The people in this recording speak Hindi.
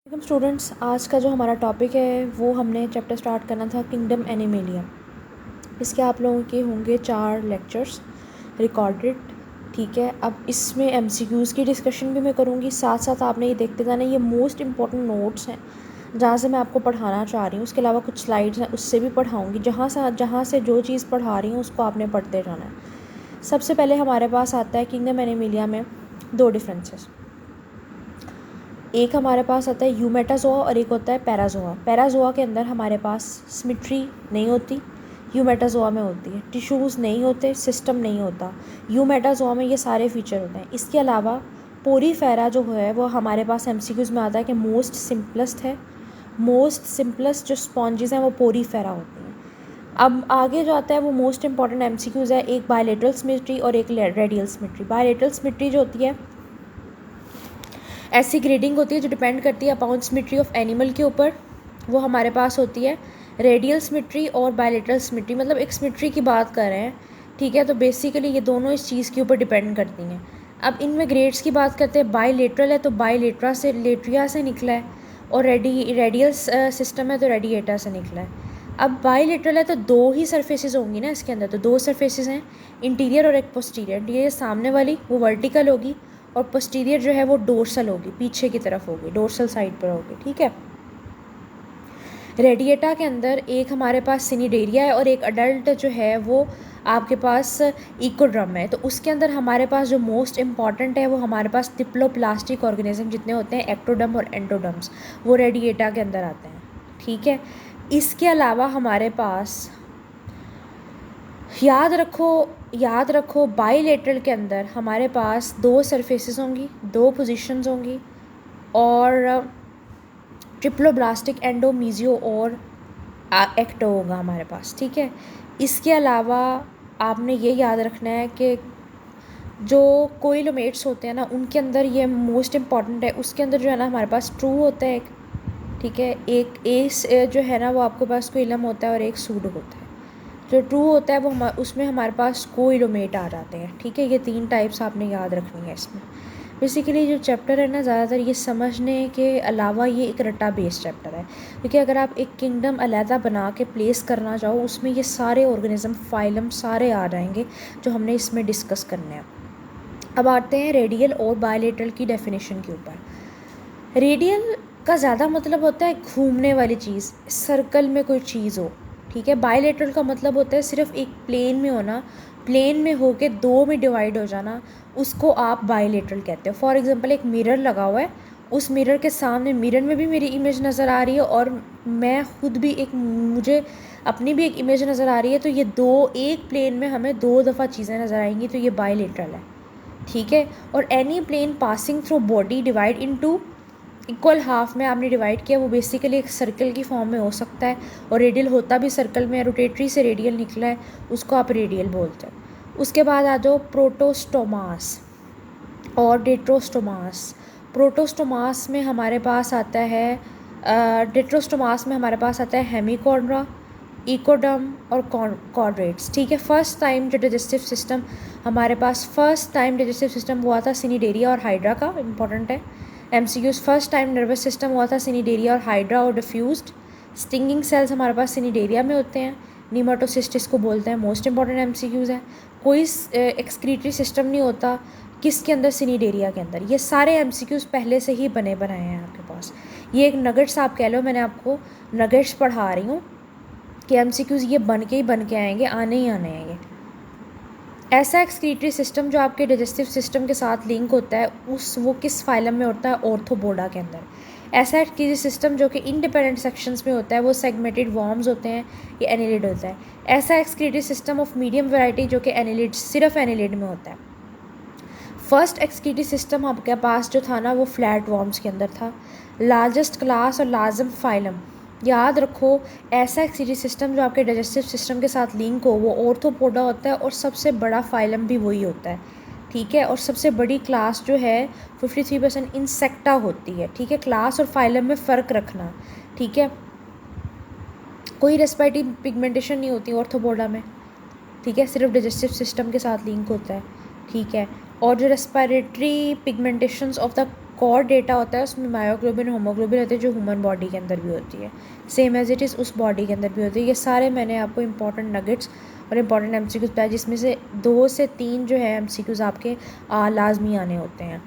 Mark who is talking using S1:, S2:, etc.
S1: Welcome students. आज का जो हमारा टॉपिक है वो हमने चैप्टर स्टार्ट करना था किंगडम एनिमेलिया। इसके आप लोगों के होंगे 4 लेक्चर्स रिकॉर्डेड। ठीक है, अब इसमें एमसीक्यूज़ की डिस्कशन भी मैं करूँगी, साथ साथ आपने ये देखते जाना। ये मोस्ट इंपॉर्टेंट नोट्स हैं जहाँ से मैं आपको पढ़ाना चाह रही हूँ। उसके अलावा कुछ स्लाइड्स हैं उससे भी पढ़ाऊँगी। जहाँ से जो चीज़ पढ़ा रही हूँ उसको आपने पढ़ते जाना है। सबसे पहले हमारे पास आता है किंगडम एनिमेलिया में 2 डिफरेंसेस। एक हमारे पास आता है यूमेटाजोआ और एक होता है पैराजोआ। पैराजोआ के अंदर हमारे पास सिमेट्री नहीं होती, यूमेटाजोआ में होती है। टिश्यूज़ नहीं होते, सिस्टम नहीं होता। यूमेटाजोआ में ये सारे फीचर होते हैं। इसके अलावा पोरीफेरा जो है वो हमारे पास एमसीक्यूज़ में आता है कि मोस्ट सिंपलेस्ट है। मोस्ट सिंपलेस्ट जो स्पॉन्जेस हैं वो पोरीफेरा होती हैं। अब आगे जो आता है वो मोस्ट इंपॉर्टेंट एमसीक्यूज़ है, एक बायलेटरल सिमेट्री और एक रेडियल सिमेट्री। बायलेटरल सिमेट्री जो होती है ऐसी ग्रेडिंग होती है जो डिपेंड करती है अपॉन सिमेट्री ऑफ एनिमल के ऊपर, वो हमारे पास होती है। रेडियल सिमेट्री और बायलेटरल सिमेट्री, मतलब एक सिमेट्री की बात कर रहे हैं, ठीक है। तो बेसिकली ये दोनों इस चीज़ के ऊपर डिपेंड करती हैं। अब इनमें ग्रेड्स की बात करते हैं। बायलेटरल है तो लेट्रिया से निकला है, और रेडियल सिस्टम है तो रेडिएटा से निकला है। अब बायलेटरल है तो 2 ही सरफेसेस होंगी ना इसके अंदर, तो 2 सरफेसेस हैं, इंटीरियर और एक पोस्टीरियर। इंटीरियर सामने वाली वो वर्टिकल होगी और पोस्टीरियर जो है वो डोर्सल होगी, पीछे की तरफ होगी, डोर्सल साइड पर होगी, ठीक है। रेडिएटा के अंदर एक हमारे पास सिनिडेरिया है और एक अडल्ट जो है वो आपके पास इकोड्रम है। तो उसके अंदर हमारे पास जो मोस्ट इम्पॉर्टेंट है वो हमारे पास डिप्लोप्लास्टिक ऑर्गेनिज्म जितने होते हैं, एक्टोडर्म और एंडोडर्म्स, वो रेडिएटा के अंदर आते हैं, ठीक है। इसके अलावा हमारे पास याद रखो बाईलेटरल के अंदर हमारे पास 2 सरफेसेस होंगी, 2 पोजीशंस होंगी, और ट्रिप्लोब्लास्टिक एंडो मीजियो और एक्टो होगा हमारे पास, ठीक है। इसके अलावा आपने ये याद रखना है कि जो कोइलोमेट्स होते हैं ना उनके अंदर ये मोस्ट इम्पॉर्टेंट है। उसके अंदर जो है ना हमारे पास ट्रू होता है एक, ठीक है। एक एस जो है ना वो आपके पास कोइलम होता है और एक सूडो होता है। जो ट्रू होता है वो उसमें हमारे पास कोइलोमेट आ जाते हैं, ठीक है। ये 3 टाइप्स आपने याद रखनी है इसमें। बेसिकली जो चैप्टर है ना, ज़्यादातर ये समझने के अलावा ये एक रट्टा बेस्ड चैप्टर है, क्योंकि अगर आप एक किंगडम अलहदा बना के प्लेस करना चाहो उसमें ये सारे ऑर्गेनिज्म फाइलम सारे आ जाएंगे जो हमने इसमें डिस्कस करने हैं। अब आते हैं रेडियल और बायलेटरल की डेफिनेशन के ऊपर। रेडियल का ज़्यादा मतलब होता है घूमने वाली चीज़, सर्कल में कोई चीज़ हो, ठीक है। बायलेटरल का मतलब होता है सिर्फ एक प्लेन में होना, प्लेन में होके 2 में डिवाइड हो जाना, उसको आप बायलेटरल कहते हो। फॉर एग्जांपल एक मिरर लगा हुआ है, उस मिरर के सामने, मिरर में भी मेरी इमेज नज़र आ रही है और मैं खुद भी मुझे अपनी भी एक इमेज नज़र आ रही है, तो ये 2 एक प्लेन में हमें 2 दफ़ा चीज़ें नज़र आएंगी, तो ये बायलेटरल है, ठीक है। और any plane passing through body divide into equal half में आपने डिवाइड किया, वो बेसिकली एक सर्कल की फॉर्म में हो सकता है, और रेडियल होता भी सर्कल में है, रोटेटरी से रेडियल निकला है, उसको आप रेडियल बोलते हैं। उसके बाद आ जाओ प्रोटोस्टोमास और डेट्रोस्टोमास। प्रोटोस्टोमास में हमारे पास आता है डेट्रोस्टोमास में हमारे पास आता है हेमिकॉर्ड्रा, इकोडर्म और कॉर्डेट्स, ठीक है। फर्स्ट टाइम जो डाइजेस्टिव सिस्टम हमारे पास हुआ था सिनिडेरिया और हाइड्रा का, इंपॉर्टेंट है MCQs. First time nervous system हुआ था सिनिडेरिया और हाइड्रा और डिफ्यूज्ड। स्टिंगिंग सेल्स हमारे पास सिनिडेरिया में होते हैं, नीमाटोसिस्ट को बोलते हैं, मोस्ट इंपॉर्टेंट एमसीक्यूज है। कोई एक्सक्रीटरी सिस्टम नहीं होता किसके अंदर, सिनिडेरिया के अंदर। ये सारे एमसीक्यूज पहले से ही बने बनाए हैं आपके पास। ये एक नगेट्स आप कह लो, मैंने आपको नगेट्स पढ़ा रही हूँ कि एमसीक्यूज ये बन के आएंगे, आने ही आने हैं ये। ऐसा एक्सक्रीटरी सिस्टम जो आपके डाइजेस्टिव सिस्टम के साथ लिंक होता है वो किस फाइलम में होता है, ऑर्थोपोडा के अंदर। ऐसा एक्सक्रीटरी सिस्टम जो कि इंडिपेंडेंट सेक्शंस में होता है वो सेगमेंटेड वॉर्म्स होते हैं, ये एनिलिड होता है। ऐसा excretory system of medium variety जो कि एनिलिड, सिर्फ एनिलिड में होता है। फर्स्ट एक्सक्रीटरी सिस्टम आपके पास जो था ना वो फ्लैट वॉर्म्स के अंदर था। लार्जेस्ट क्लास और लार्जम फाइलम, याद रखो, ऐसा एक्सक्रीटरी सिस्टम जो आपके डाइजेस्टिव सिस्टम के साथ लिंक हो वो ऑर्थोपोडा होता है, और सबसे बड़ा फाइलम भी वही होता है, ठीक है। और सबसे बड़ी क्लास जो है 53% इंसेक्टा होती है, ठीक है। क्लास और फाइलम में फ़र्क रखना, ठीक है। कोई रेस्पिरेटरी पिगमेंटेशन नहीं होती ऑर्थोपोडा में, ठीक है, सिर्फ डाइजेस्टिव सिस्टम के साथ लिंक होता है, ठीक है। और जो respiratory pigmentations of the chordata होता है उसमें मायोग्लोबिन होमोग्लोबिन होते हैं जो ह्यूमन बॉडी के अंदर भी होती है, सेम एज इट इज़ उस बॉडी के अंदर भी होती है। ये सारे मैंने आपको इंपॉर्टेंट नगेट्स और इंपॉर्टेंट MCQs बताया, जिसमें से 2 से 3 जो है MCQs आपके लाजमी आने होते हैं।